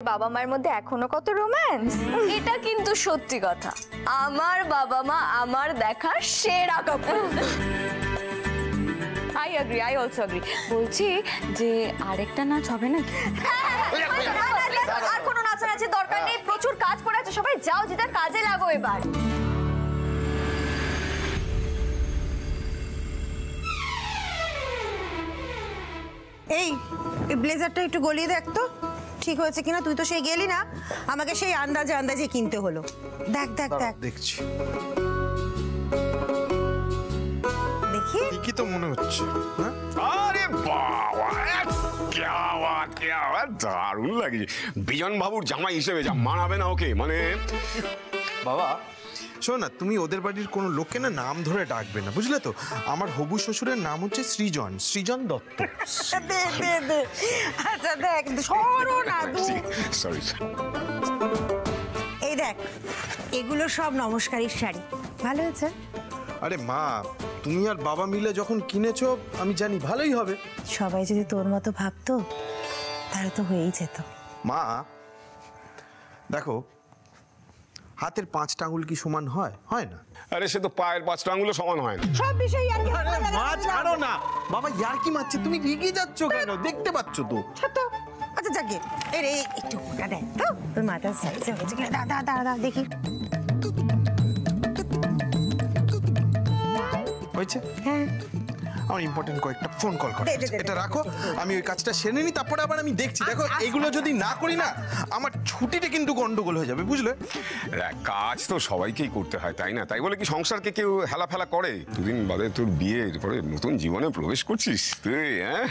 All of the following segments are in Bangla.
বাবা মায়ের মধ্যে এখনো কত রোম্যান্স। এটা কিন্তু সত্যি কথা, আমার বাবা মা আমার দেখা সেরা couple. I agree, I also agree. বলছি যে আরেকটা নাচ হবে নাকি? আর কোনো নাচানাচির দরকার নেই, প্রচুর কাজ পড়ে আছে, সবাই যাও যে তার কাজে লাগো এবার। এই ব্লেজারটা একটু গলিয়ে দেখ তো ঠিক হয়েছে কিনা। তুই তো সেই গেলি না, আমাকে সেই আন্দাজে আন্দাজে কিনতে হলো। দেখ দেখ দেখ দেখছি, দেখি কি তো মনে হচ্ছে। আরে বাবা, দারুণ লাগছে। বিজন বাবুর জামাই হিসেবে যা মানাবে না ওকে, মানে বাবা শোনো না, তুমি ওদের বাড়ির কোনো লোককে না নাম ধরে ডাকবে না, বুঝলে তো? আমার হবু শ্বশুরের নাম হচ্ছে সৃজন, সৃজন দত্ত। দে দে দে। আচ্ছা দেখ, সরো না সরি। এই দেখ, এগুলো সব নমস্কারীর শাড়ি, ভালো হয়েছে। আরে মা, তুমি আর বাবা মিলে যখন কিনেছো আমি জানি ভালোই হবে। সবাই যদি তোর মতো ভাবতো তাহলে তো হয়েই যেত। মা দেখো, হাতের 5টা আঙুল কি সমান হয়? হয় না। আরে সে তো পায়ের 5টা আঙুলও সমান হয় না। সব বিষয় আর কি। মা ছাড়ো না বাবা, ইয়ার্কি মারছে, তুমি রেগে যাচ্ছ কেন? দেখতে পাচ্ছ তো। আচ্ছা যাকে এই রে, একটু ওটা দেখ তো তোর মাথার সাইজে হয়েছে কিনা। দাদা দাদা দেখি হয়েছে। হ্যাঁ, আমার ইম্পর্টেন্ট কয়েকটা ফোন কল করে, এটা রাখো, আমি ওই কাজটা সেরে নিই, তারপরে আবার আমি দেখছি। দেখো এইগুলো যদি না করি না, আমার ছুটিটা কিন্তু গন্ডগোল হয়ে যাবে, বুঝলে? কাজ তো সবাইকেই করতে হয়, তাই না? তাই বলে কি সংসারকে কেউ হেলা ফেলা করে? দুদিন বাদে তোর বিয়ে, এরপরে নতুন জীবনে প্রবেশ করছিস তুই। হ্যাঁ,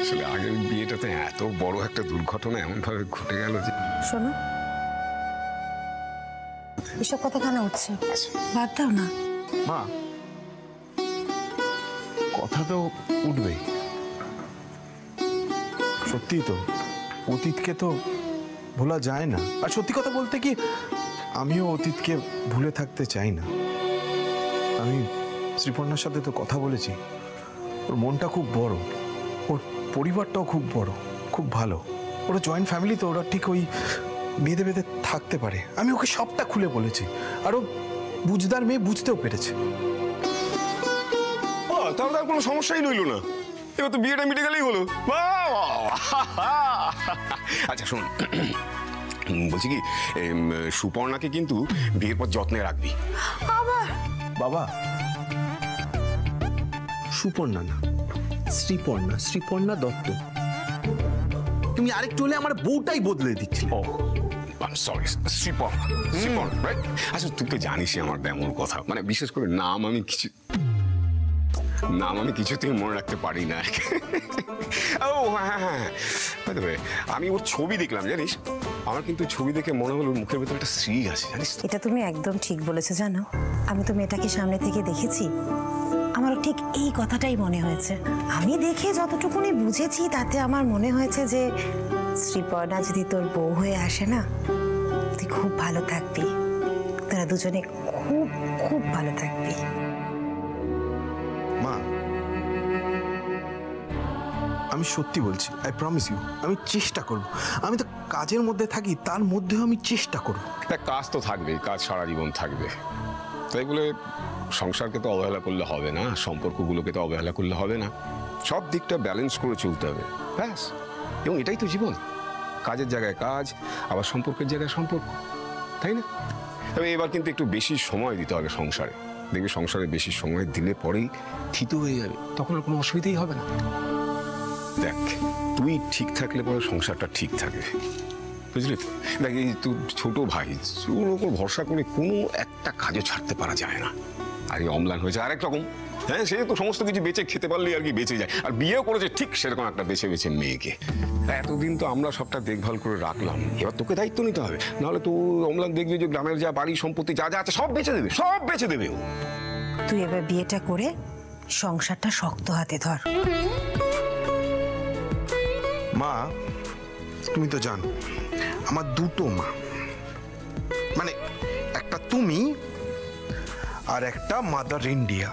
আসলে আগের বিয়েটাতে এত বড় একটা দুর্ঘটনা এমন ভাবে ঘটে গেল যে। শোনো, এসব কথা কেন হচ্ছে? বাদ দাও না। মা, কথা তো উঠবেই, সত্যি তো, অতীতকে তো ভোলা যায় না। আর সত্যি কথা বলতে কি, আমিও অতীতকে ভুলে থাকতে চাই না। আমি শ্রীপর্ণার সাথে তো কথা বলেছি, ওর মনটা খুব বড়, ওর পরিবারটাও খুব বড়, খুব ভালো। ওরা জয়েন্ট ফ্যামিলি তো, ওরা ঠিক ওই বেঁধে বেঁধে থাকতে পারে। আমি ওকে সবটা খুলে বলেছি, আর ও বুঝদার মেয়ে, বুঝতেও পেরেছে। তাহলে তার কোনো সমস্যাই রইল না, এবার তো বিয়েটা মিটে গেলেই হলো। আচ্ছা শোন, বলছি কি, সুপর্ণাকে কিন্তু বিয়ের পর যত্নে রাখবি। বাবা, সুপর্ণা না, শ্রীপর্ণা, শ্রীপর্ণা দত্ত। তুমি আরেকটু হলে আমার বউটাই বদলে দিচ্ছিলে। Sorry, Sriparna, right? আচ্ছা তুই তো জানিসই আমার ব্যামোর কথা, মানে বিশেষ করে নাম আমি কিছুতেই মনে রাখতে পারি না। ও হ্যাঁ হ্যাঁ, আমি ওর ছবি দেখলাম, জানিস, আমার কিন্তু ছবি দেখে মনে হলো মুখের ভেতরে একটা শ্রী আছে, জানিস। এটা তুমি একদম ঠিক বলেছো, জানো, আমি তো মেয়েটাকে সামনে থেকে দেখেছি, আমারও ঠিক এই কথাটাই মনে হয়েছে। আমি দেখে যতটুকুনি বুঝেছি তাতে আমার মনে হয়েছে যে শ্রীপর্ণা যদি তোর বউ হয়ে আসে না, তুই খুব ভালো থাকবি, তোরা দুজনে খুব খুব ভালো থাকবি। মা, আমি সত্যি বলছি, আই প্রমিস ইউ, আমি চেষ্টা করব। আমি তো কাজের মধ্যে থাকি, তার মধ্যেও আমি চেষ্টা করব। কাজ তো থাকবেই, কাজ সারা জীবন থাকবে, তাই বলে সংসারকে তো অবহেলা করলে হবে না, সম্পর্কগুলোকে তো অবহেলা করলে হবে না। সব দিকটা ব্যালেন্স করে চলতে হবে, ব্যাস। এবং এটাই তো জীবন, কাজের জায়গায় কাজ, আবার সম্পর্কের জায়গায় সম্পর্ক, তাই না? তবে এবার কিন্তু একটু বেশি সময় দিতে হবে সংসারে। দেখবি সংসারে বেশি সময় দিলে পরেই থিতু হয়ে যাবে, তখন আর কোনো অসুবিধাই হবে না। দেখ, তুই ঠিক থাকলে পরে সংসারটা ঠিক থাকবে, বুঝলি তো? দেখ, এই তুই ছোট ভাই, ওর ওপর ভরসা করে কোনো একটা কাজও ছাড়তে পারা যায় না। আর এই অম্লান হয়েছে আরেক রকম, হ্যাঁ, সে তো সমস্ত কিছু বেঁচে খেতে পারলেই আর কি বেঁচে যায়। আর বিয়েও করেছে ঠিক সেরকম একটা বেছে বেছে মেয়েকে। এতদিন তো আমরা সবটা দেখভাল করে রাখলাম, এবার তোকে দায়িত্ব নিতে হবে, নাহলে তো অম্লান দেখবি যে গ্রামের যা বাড়ি সম্পত্তি যা যা আছে সব বেঁচে দেবে, সব বেঁচে দেবে ও। তুই এবার বিয়েটা করে সংসারটা শক্ত হাতে ধর। মা, তুমি তো জানো আমার দুটো মা, মানে একটা তুমি আর একটা মাদার ইন্ডিয়া।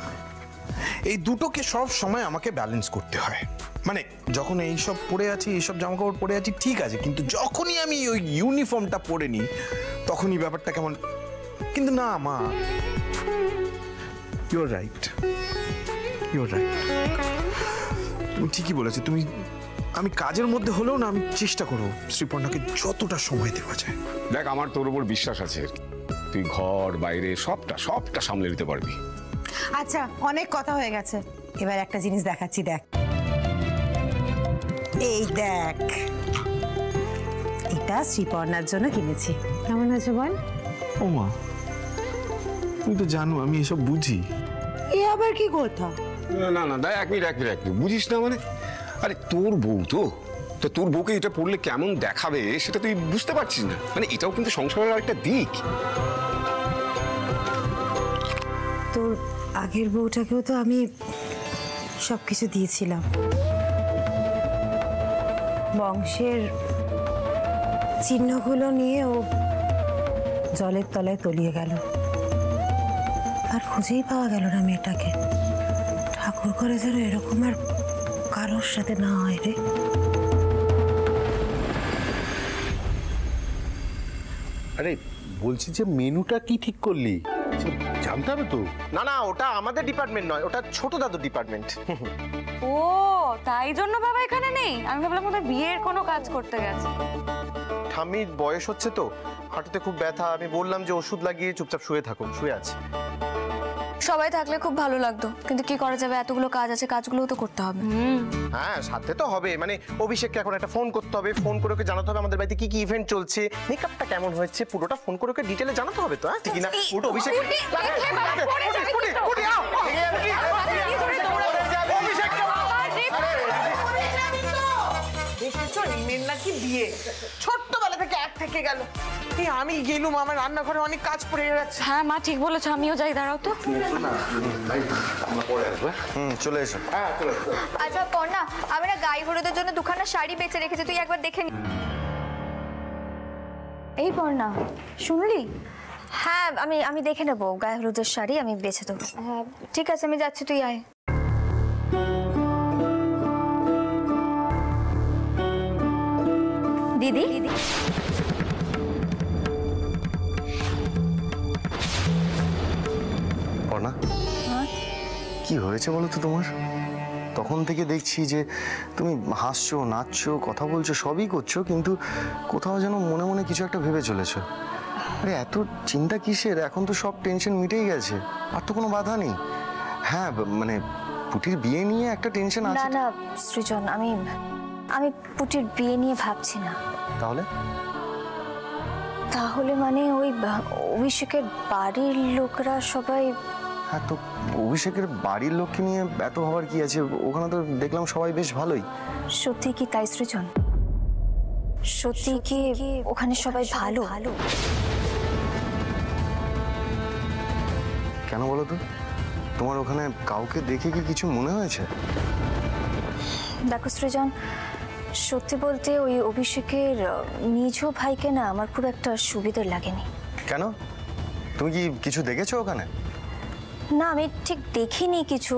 এই দুটোকে সব সময় আমাকে ব্যালেন্স করতে হয়। মানে যখন এইসব পরে আছি, এইসব জামা কাপড় পরে আছি ঠিক আছে, কিন্তু যখনই আমি ওই ইউনিফর্মটা পরে নিই তখনই ব্যাপারটা কেমন। কিন্তু না মা, ইউর রাইট, ইউর রাইট, তুমি ঠিকই বলেছো। আমি কাজের মধ্যে হলেও না আমি চেষ্টা করবো শ্রীপর্ণাকে যতটা সময় দেওয়া যায়। দেখ, আমার তোর উপর বিশ্বাস আছে, তুই ঘর বাইরে সবটা সবটা সামলে নিতে পারবি। আচ্ছা, অনেক কথা হয়ে গেছে, এবার একটা জিনিস দেখাচ্ছি, দেখ। এই দেখ, এটা শ্রীপর্ণার জন্য কিনেছি, কেমন হয়েছে বল? ও মা, তুমি তো জানো আমি এসব বুঝি। এ আবার কি কথা? না না না, এক মিনিট এক মিনিট, বুঝিস না মানে? আরে তোর বউ তো তোর বউকে এটা পড়লে কেমন দেখাবে সেটা তুই বুঝতে পারছিস না? মানে এটাও কিন্তু সংসারের একটা দিক। তোর আগের বউটাকেও তো আমি সবকিছু দিয়েছিলাম, বংশের চিহ্নগুলো নিয়ে ও জলের তলায় তলিয়ে গেল, আর খুঁজেই পাওয়া গেল না মেয়েটাকে। ঠাকুর করে যেন এরকম আর কারোর সাথে না হয় রে। আরে বলছি যে মেনুটা কি ঠিক করলি, জানতে হবে তো। না না, ওটা আমাদের ডিপার্টমেন্ট নয়, ওটা ছোট দাদুর ডিপার্টমেন্ট। ও তাই জন্য বাবা এখানে নেই? আমি ভাবলাম ওদের বিয়ের কোনো কাজ করতে গেছে। ঠাম্মির বয়স হচ্ছে তো, হাঁটুতে খুব ব্যথা, আমি বললাম যে ওষুধ লাগিয়ে চুপচাপ শুয়ে থাকুন, শুয়ে আছে। সবাই থাকলে খুব ভালো লাগতো, কিন্তু কি করা যাবে, এতগুলো কাজ আছে, কাজগুলোও তো করতে হবে। হ্যাঁ, সাথে তো হবে, মানে অভিষেককে এখন একটা ফোন করতে হবে, ফোন করে ওকে জানাতে হবে আমাদের বাড়িতে কি কি ইভেন্ট চলছে, মেকআপটা কেমন হয়েছে, পুরোটা ফোন করে ওকে ডিটেলে জানাতে হবে তো। হ্যাঁ ঠিক না? পুরো অভিষেক নাকি বিয়ে ছোট্টবেলা থেকে এক থেকে গেল। এই আমি গেলুম, আমার রান্নাঘরে অনেক কাজ পড়ে যাচ্ছে। হ্যাঁ মা ঠিক বলেছো, আমিও যাই, দাঁড়াও তো। চলে এসো। আচ্ছা পর্ণা, আমি না গায়ে হলুদের জন্য দুখানা শাড়ি বেঁচে রেখেছি, তুই একবার দেখে নি। এই পর্ণা, শুনলি? হ্যাঁ, আমি দেখে নেবো, গায়ে হলুদের শাড়ি আমি বেছে দেবো। হ্যাঁ ঠিক আছে, আমি যাচ্ছি, তুই আয়। দিদি পর্ণা, কি হয়েছে বলো তো তোমার? তখন থেকে দেখছি যে তুমি হাসছো, নাচছো, কথা বলছো, সবই করছো, কিন্তু কোথাও যেন মনে মনে কিছু একটা ভেবে চলেছো। আরে এত চিন্তা কিসের? এখন তো সব টেনশন মিটেই গেছে, আর তো কোনো বাধা নেই। হ্যাঁ মানে পুটির বিয়ে নিয়ে একটা টেনশন না আছে। না সৃজন, আমি পুটির বিয়ে নিয়ে ভাবছি না। তাহলে মানে ওই অভিষেকের বাড়ির লোকরা সবাই। হ্যাঁ, তো অভিষেকের বাড়ির লোককে নিয়ে এত হওয়ার কি আছে? ওখানে তো দেখলাম সবাই বেশ ভালোই। সত্যি কি তাই সৃজন? সত্যি কি ওখানে সবাই ভালো? কেন বলো তো, তোমার ওখানে কাউকে দেখে কি কিছু মনে হয়েছে? দেখো সৃজন, সত্যি বলতে ওই অভিষেকের নিজ ভাইকে না আমার খুব একটা সুবিধে লাগেনি। কেন? তুমি কি কিছু দেখেছো ওখানে? না, আমি ঠিক দেখিনি কিছু,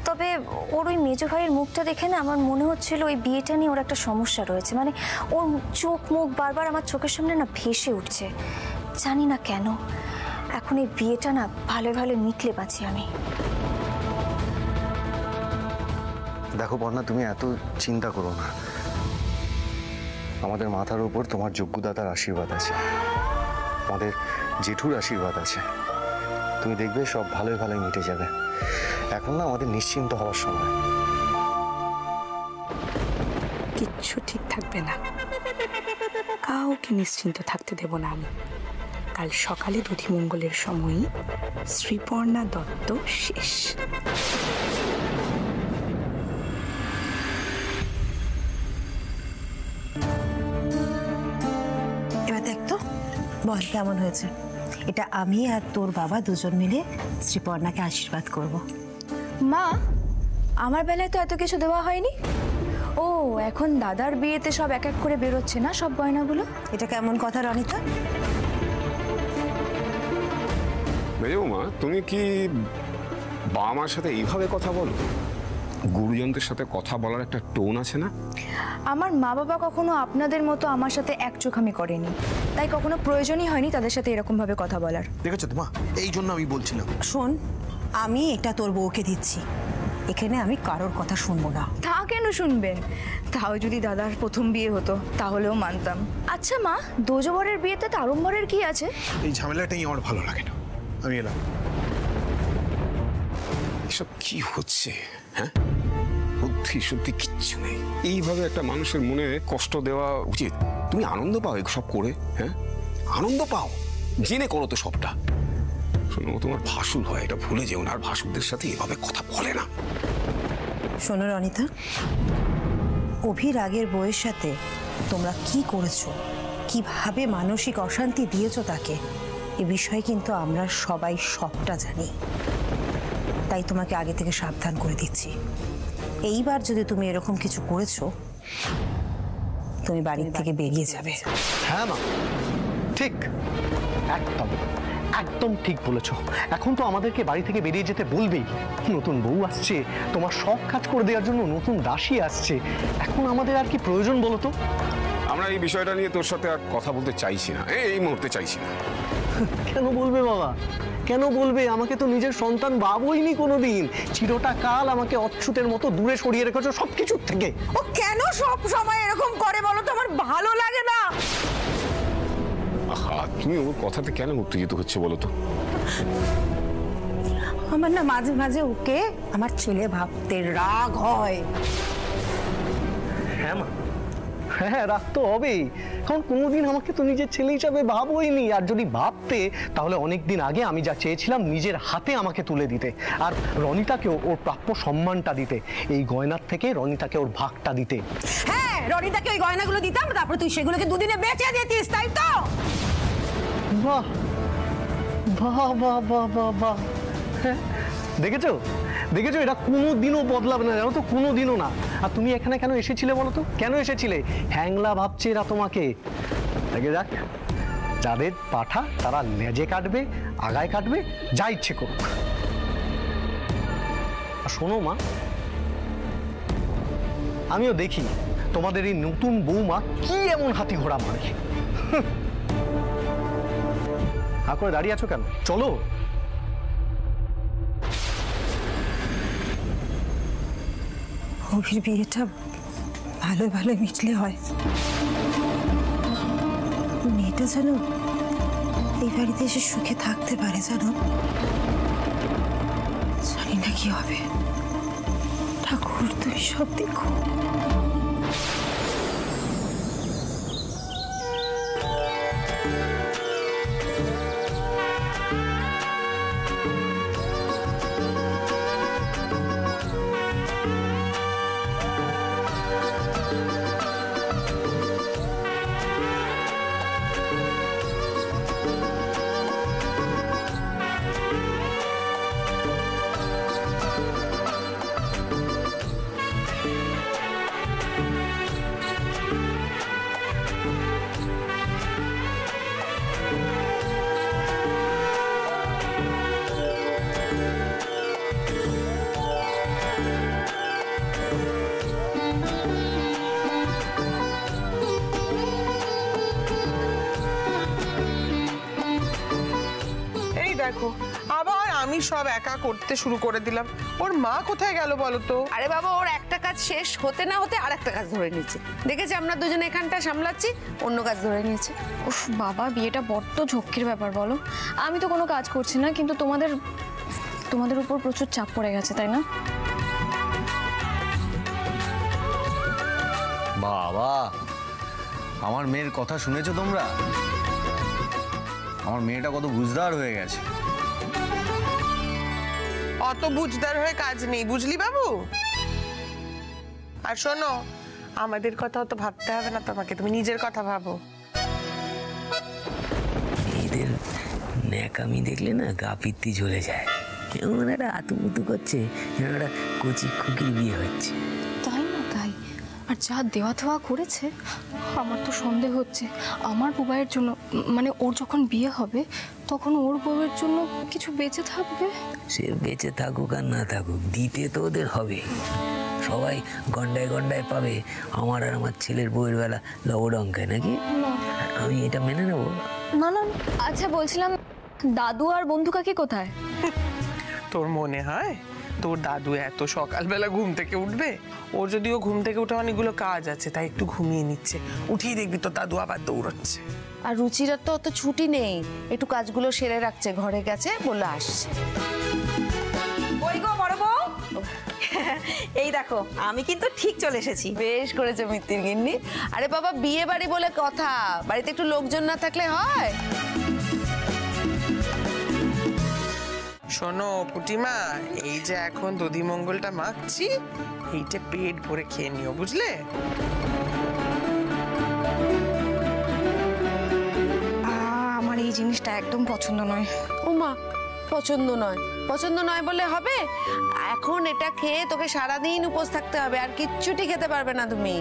তবে ওর ওই মেজো ভাইয়ের মুখটা দেখে না আমার মনে হচ্ছিল ওই বিয়েটা নিয়ে ওর একটা সমস্যা রয়েছে। মানে ওর চোখ মুখ বারবার আমার চোখের সামনে না ভেসে উঠছে, জানি না কেন। এখন এই বিয়েটা না ভালো ভালো মিটলে বাঁচি আমি। দেখো পর্ণা, তুমি এত চিন্তা করো না, আমাদের মাথার উপর তোমার যোগ্যদাতার আশীর্বাদ আছে, আমাদের জেঠুর আশীর্বাদ আছে। তুমি দেখবে সব ভালোই ভালোই মিটে যাবে। এখন না আমাদের নিশ্চিন্ত হওয়ার সময়। কিচ্ছু ঠিক থাকবে না, কাউকে নিশ্চিন্ত থাকতে দেব না আমি। কাল সকালে দধিমঙ্গলের সময়ই শ্রীপর্ণা দত্ত শেষ। এবার দেখ তো, বল কেমন হয়েছে? এটা আমি আর তোর বাবা দুজন মিলে শ্রীপর্ণাকে আশীর্বাদ করব। মা, আমার বেলায় তো এত কিছু দেওয়া হয়নি। ও এখন দাদার বিয়েতে সব এক এক করে বেরোচ্ছে না সব গয়নাগুলো? এটা কেমন কথা রনিতা? মেজো মা, তুমি কি বাবা মার সাথে এইভাবে কথা বলো? গুরুজনদের সাথে কথা বলার একটা টোন আছে না? আমার মা বাবা কখনো আপনাদের মতো আমার সাথে এক চোখামি করেনি, তাই কখনো প্রয়োজনই হয়নি তাদের সাথে এরকম ভাবে কথা বলার। দেখেছো তো মা, এই জন্য আমি বলছিলাম। শোন, আমি এটা তোর বউকে দিচ্ছি, এখানে আমি কারোর কথা শুনবো না। তা কেন শুনবেন? তাও যদি দাদার প্রথম বিয়ে হতো তাহলেও মানতাম। আচ্ছা মা, দোজবরের বিয়েতে তাড়ম্বরের কি আছে? এই ঝামেলাটাই আমার ভালো লাগে না, আমি এলাম। এসব কি হচ্ছে? হ্যাঁ, বুদ্ধি শুদ্ধি কিচ্ছু নেই। এইভাবে একটা মানুষের মনে কষ্ট দেওয়া উচিত? তুমি আনন্দ পাও এসব করে? হ্যাঁ, আনন্দ পাও, জেনে করো তো সবটা। শোনো, তোমার ভাসুর হয়, এটা ভুলে যেও না। আর ভাসুরদের সাথে এভাবে কথা বলে না। শোনো রনিতা, অভির আগের বউয়ের সাথে তোমরা কি করেছো, কিভাবে মানসিক অশান্তি দিয়েছো তাকে, এ বিষয়ে কিন্তু আমরা সবাই সবটা জানি। তাই তোমাকে আগে থেকে সাবধান করে দিচ্ছি, এইবার যদি তুমি এরকম কিছু করেছো, তুমি বাড়ির থেকে বেরিয়ে যাবে। হ্যাঁ মা, ঠিক, একদম একদম ঠিক বলেছ। এখন তো আমাদেরকে বাড়ি থেকে বেরিয়ে যেতে বলবেই। নতুন বউ আসছে, তোমার সব কাজ করে দেওয়ার জন্য নতুন দাসী আসছে, এখন আমাদের আর কি প্রয়োজন বলো তো? আমরা এই বিষয়টা নিয়ে তোর সাথে আর কথা বলতে চাইছি না, এই মুহূর্তে চাইছি না। কেন বলবে বাবা, কেন বলবে? আমাকে তো নিজের সন্তান ভাবোইনি কোনোদিন। চিরটা কাল আমাকে অচ্ছুতের মতো দূরে সরিয়ে রেখেছো সবকিছুর থেকে। ও কেন সব সময় এরকম করে বলো তো? আমার ভালো লাগে না। আহা, তুমি ওর কথাতে কেন উত্তেজিত হচ্ছে বলো তো? আমার না মাঝে মাঝে ওকে আমার ছেলে ভাবতে রাগ হয়। হ্যাঁ মা, হ্যাঁ, রাগ তো হবেই, কারণ কোনোদিন আমাকে তো নিজের ছেলে হিসাবে ভাবোইনি। আর যদি ভাবতে, তাহলে অনেকদিন আগে আমি যা চেয়েছিলাম নিজের হাতে আমাকে তুলে দিতে, আর রনিতাকেও ওর প্রাপ্য সম্মানটা দিতে, এই গয়নার থেকে রনিতাকে ওর ভাগটা দিতে। হ্যাঁ, রনিতাকে ওই গয়নাগুলো দিতাম, তারপরে তুই সেগুলোকে দুদিনে বেচে দিতিস, তাই তো? বাহ বাহ বাহ বাহ বাহ বাহ, হ্যাঁ, দেখেছো দেখেছো, এটা কোনোদিনও বদলাবে না, জানো তো, কোনোদিনও না। আর তুমি এখানে কেন এসেছিলে বলো তো? কেন এসেছিলে? হ্যাংলা ভাবছে এরা তোমাকে। দেখে যাক, যাদের পাঠা তারা লেজে কাটবে, আগায় কাটবে, যা ইচ্ছে করুক। আর শোনো মা, আমিও দেখি তোমাদের এই নতুন বৌমা কি এমন হাতি ঘোড়া মারে। হা করে দাঁড়িয়ে আছো কেন? চলো। অভির বিয়েটা ভালো ভালো মিটলে হয়, মেয়েটা যেন এই বাড়িতে এসে সুখে থাকতে পারে। জানো, জানি না কি হবে। ঠাকুর, তুমি সব দেখো। দেখো, আবার আমি সব একা করতে শুরু করে দিলাম। ওর মা কোথায় গেল বলো তো? আরে বাবা, ওর একটা কাজ শেষ হতে না হতে আর একটা কাজ ধরে নিয়েছে। দেখেছি আমরা দুজনে এখানটা সামলাচ্ছি, অন্য কাজ ধরে নিয়েছে। উফ বাবা, বিয়েটা বড্ড ঝক্কির ব্যাপার বলো। আমি তো কোনো কাজ করছি না, কিন্তু তোমাদের উপর প্রচুর চাপ পড়ে গেছে, তাই না? বাবা, আমার মেয়ের কথা শুনেছো তোমরা? আমার মেয়েটা কত বুঝদার হয়ে গেছে। অত বুঝদার হয়ে কাজ নেই, বুঝলি বাবু? আর শোনো, আমাদের কথা তো ভাবতে হবে না তোমাকে, তুমি নিজের কথা ভাবো। এদের ন্যাকামি দেখলে না গা পিত্তি জ্বলে যায়। কেমন একটা আতুমুতু করছে, যেন একটা কচি খুকির বিয়ে হচ্ছে। তাই না? তাই। আর আর যা দেওয়া থেওয়া করেছে, আমার তো সন্দেহ হচ্ছে আমার বুবাইয়ের জন্য, মানে ওর যখন বিয়ে হবে তখন ওর বউয়ের জন্য কিছু বেঁচে থাকবে। সে বেঁচে থাকুক আর না থাকুক, দিতে তো ওদের হবে। সবাই গন্ডায় গন্ডায় পাবে, আমার আর আমার ছেলের বউয়ের বেলা লবডঙ্কায় নাকি? আমি এটা মেনে নেবো না। না আচ্ছা, বলছিলাম দাদু আর বন্ধু কাকি কোথায়? তোর মনে হয় তোর দাদু এত সকালবেলা ঘুম থেকে উঠবে? ওর যদিও ঘুম থেকে উঠে অনেকগুলো কাজ আছে, তাই একটু ঘুমিয়ে নিচ্ছে। উঠিয়ে দেখবি তোর দাদু আবার দৌড়চ্ছে। আর রুচিরার তো অত ছুটি নেই, একটু কাজগুলো সেরে রাখছে, ঘরে গেছে বলে আসছে। ওই গো বড় বউ, এই দেখো আমি কিন্তু ঠিক চলে এসেছি। বেশ করেছে মিত্তির গিন্নি। আরে বাবা, বিয়ে বাড়ি বলে কথা, বাড়িতে একটু লোকজন না থাকলে হয়? শোনো পুটিমা, এই যে এখন দধিমঙ্গলটা মাখছি, এইটা পেট ভরে খেয়ে নিও, বুঝলে? আমার এই জিনিসটা একদম পছন্দ নয়। ওমা, পছন্দ নয়? পছন্দ নয় বলে হবে? এখন এটা খেয়ে তোকে সারাদিন উপোস থাকতে হবে, আর কিচ্ছুটি খেতে পারবে না তুমি।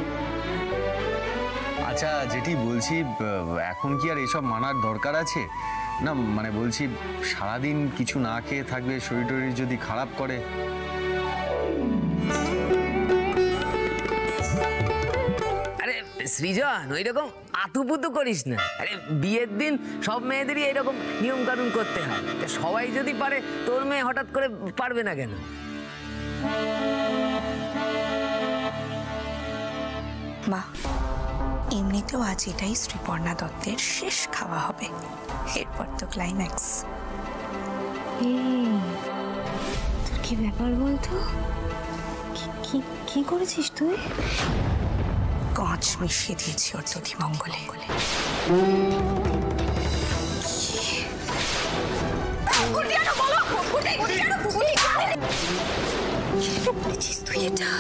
আচ্ছা যেটি বলছি, এখন কি আর এসব মানার দরকার আছে? না মানে বলছি, সারাদিন কিছু না খেয়ে থাকবে, শরীর টরীর যদি খারাপ করে। আরে সৃজন, ওই রকম আতুপুতু করিস না। আরে বিয়ের দিন সব মেয়েদেরই এরকম নিয়ম কানুন করতে হয়। সবাই যদি পারে, তোর মেয়ে হঠাৎ করে পারবে না কেন? মা, এমনিতেও আজ এটাই শ্রীপর্ণা দত্তের শেষ খাওয়া হবে, এরপর তো ক্লাইম্যাক্স। তোর কি ব্যাপার বলতো? কি করেছিস তুই? কাঁচ মিশিয়ে দিয়েছি ওর দধিমঙ্গলে। তুই এটা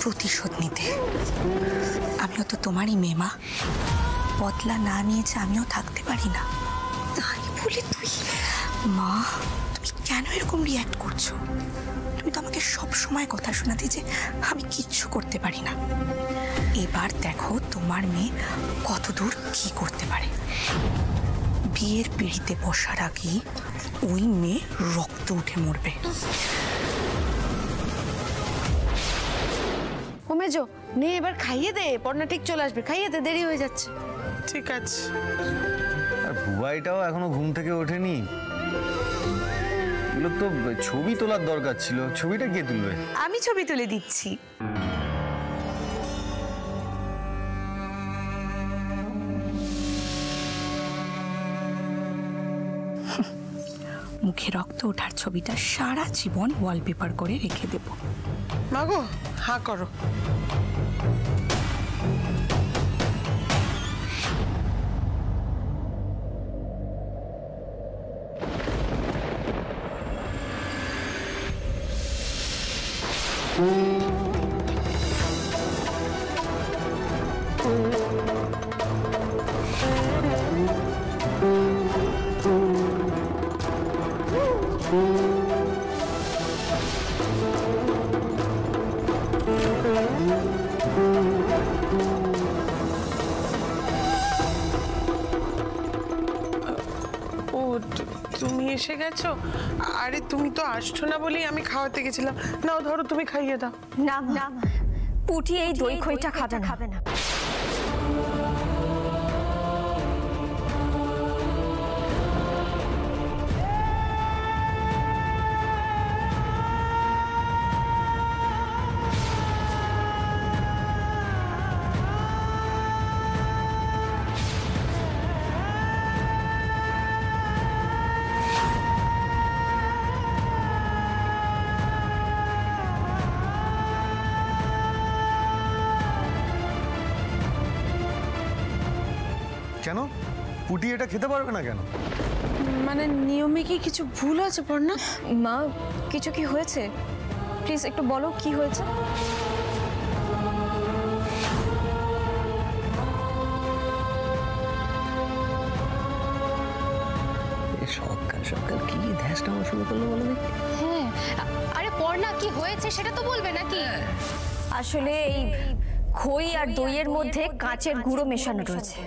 প্রতিশোধ নিতে। আমিও তো তোমারই মেয়ে মা, বদলা না নিয়েছে আমিও থাকতে পারি না। তাই বলে তুই মা, তুমি কেন এরকম রিয়াক্ট করছো? তুমি তো আমাকে সব সময় কথা শোনাতে যে আমি কিচ্ছু করতে পারি না। এবার দেখো তোমার মেয়ে কতদূর কি করতে পারে। বিয়ের পিঁড়িতে বসার আগে ওই মেয়ে রক্ত উঠে মরবে। ও মেজো, নে এবার খাইয়ে দে, পর্ণা ঠিক চলে আসবে, খাইয়ে দে, দেরি হয়ে যাচ্ছে। ঠিক আছে। আর বুবাইটাও এখনো ঘুম থেকে ওঠেনি। এগুলো তো ছবি তোলার দরকার ছিল, ছবিটা কে তুলবে? আমি ছবি তুলে দিচ্ছি। মুখে রক্ত ওঠার ছবিটা সারা জীবন ওয়ালপেপার করে রেখে দেব। মাগো, হা করো। তুমি এসে গেছো? আরে তুমি তো আসছো না বলেই আমি খাওয়াতে গেছিলাম। নাও ধরো, তুমি খাইয়ে দাও। না না, পুটি এই দই খইটা খাবে না। কেন? পুটি এটা খেতে পারবে না কেন? মানে নিয়মে কি কিছু ভুল আছে পর্ণা? মা, কিছু কি হয়েছে? প্লিজ একটু বলো কি হয়েছে। সকাল সকাল কি ধ্যাসটা শুরু করলো বলো দেখি। হ্যাঁ, আরে পর্ণা কি হয়েছে সেটা তো বলবে নাকি? আসলে এই খই আর দইয়ের মধ্যে কাঁচের গুঁড়ো মেশানো রয়েছে।